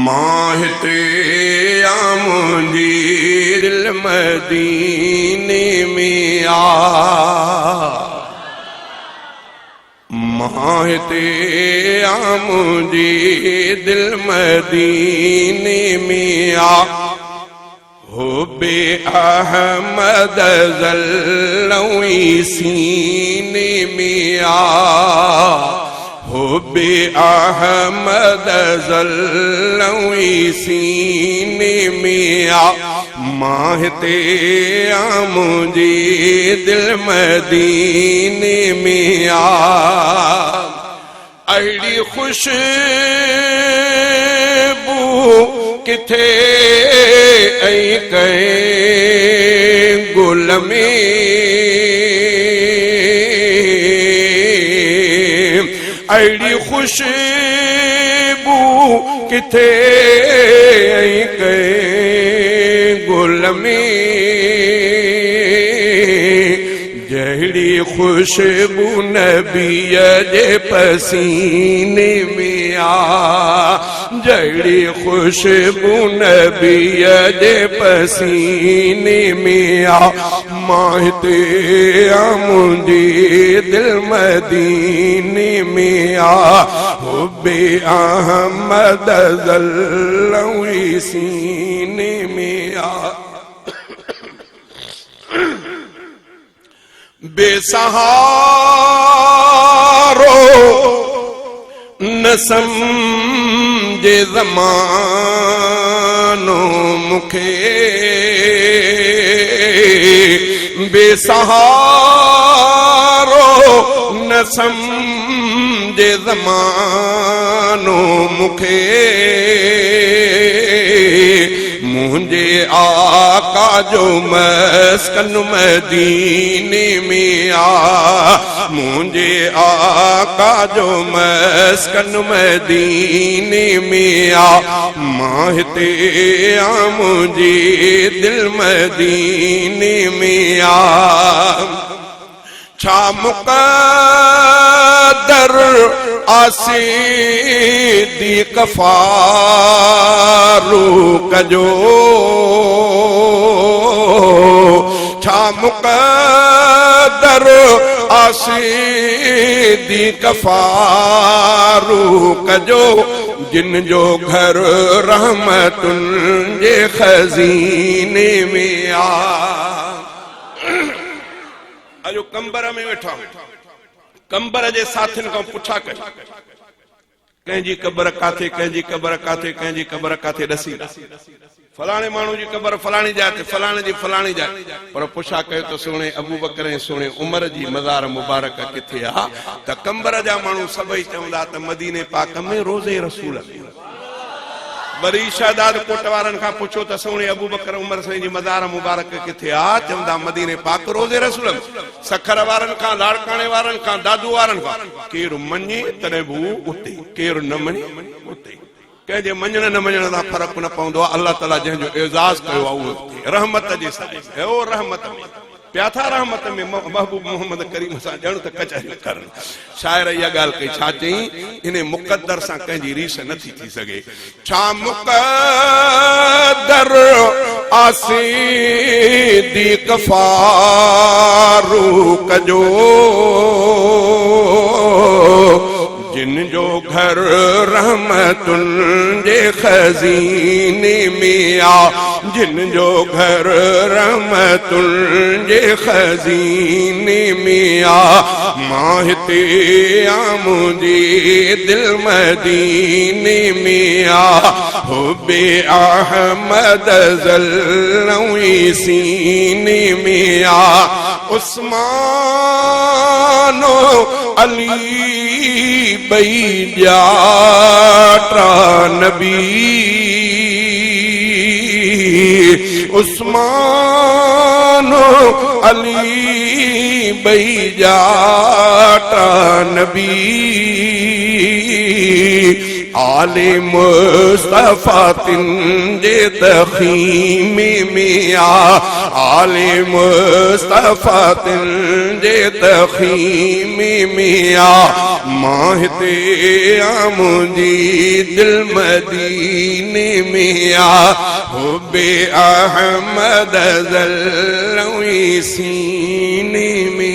माहिते आमुदी दिल मदीने में आ माहिते आमुदी दिल मदीने में आ हुब्बे अहमद ज़ल्लवी सीने में आ हुब्बे अहमद ज़ल्लवी सीने में आ माहिते आमुदी दिल मदीने में आ अड़ी खुशबू किथे ऐ कहीं गुल में अड़ी खुशबू किथे ऐ कहीं गुल में जहिड़ी खुशबू नबीअ जे पसीने में आ जहिड़ी खुशबू नबीअ जे पसीने में आ माहिते आमुदी दिल मदीने में आ हुब्बे अहमद ज़ल्लवी सीने में आ बेसहारो न समझे ज़मानो मुखे बेसहारो न समझे ज़मानो मुखे मुझे आका जो मस्कन मदीने में आ मुझे आका जो मस्कन मदीने में आ माहिते आमुदी दिल मदीने में आ छा मुक़द्दर आसी दी कफ़ारू कजो छा मुक़द्दर आसी दी कफ़ारू कजो जिन जो घर रहमतुन जे खज़ीने में आ अजो कंबर में वेठा कंबर जे साथिन को पुछा कर कंहिंजी कबर काथे कंहिंजी कबर काथे कंहिंजी कबर काथे ॾसी फलाणे माण्हू जी कबर फलाणी जाइ ते फलाणे जी फलाणी जाइ पर पुछा कयो त सुहिणे अबू बकर ऐं सुहिणे उमर जी मज़ार मुबारक किथे आ त कंबर जा माण्हू सभई चवंदा त मदीने पाक में रोज़े रसूल में वरी शादाद कोट वारनि खां पुछो त सुहिणे अबू बकर उमर साईं जी मज़ार मुबारक किथे आ चवंदा मदीने पाक रोज़े रसूल में सखर वारनि खां लाड़काणे वारनि खां दादू वारनि खां केरु मञे तॾहिं बि उते केरु न मञे उते कंहिंजे मञण न मञण सां फ़र्क़ु न पवंदो आहे अल्लाह ताला जंहिंजो एज़ाज़ कयो आहे उहो रहमत जे साईं ओ रहमत में पिया था रहमत में महबूब मोहम्मद करीम सां ॼण त कचहरी करनि शाइर इहा ॻाल्हि कई छा चई इन मुक़द्दर सां कंहिंजी रीस नथी थी सघे छा मुक़द्दर आसी दी कफ़ारू कजो जिन जो घर रहमतुन जे खज़ीने में आ जिन जो घर रहमतुन जे खज़ीने में आ माहिते आमुदी दिल मदीने में आ हुब्बे अहमद ज़ल्लवी सीने में आ उस्मानो अली बई जाटा नबी उस्मानो अली बई जाटा नबी आले मुस्तफा तिंजे तखीम मिया आले मुस्तफा तिंजे तखीम मिया माहते आमुदी दिल मदीने मिया हुब्बे अहमद ज़ल्लवी सीने में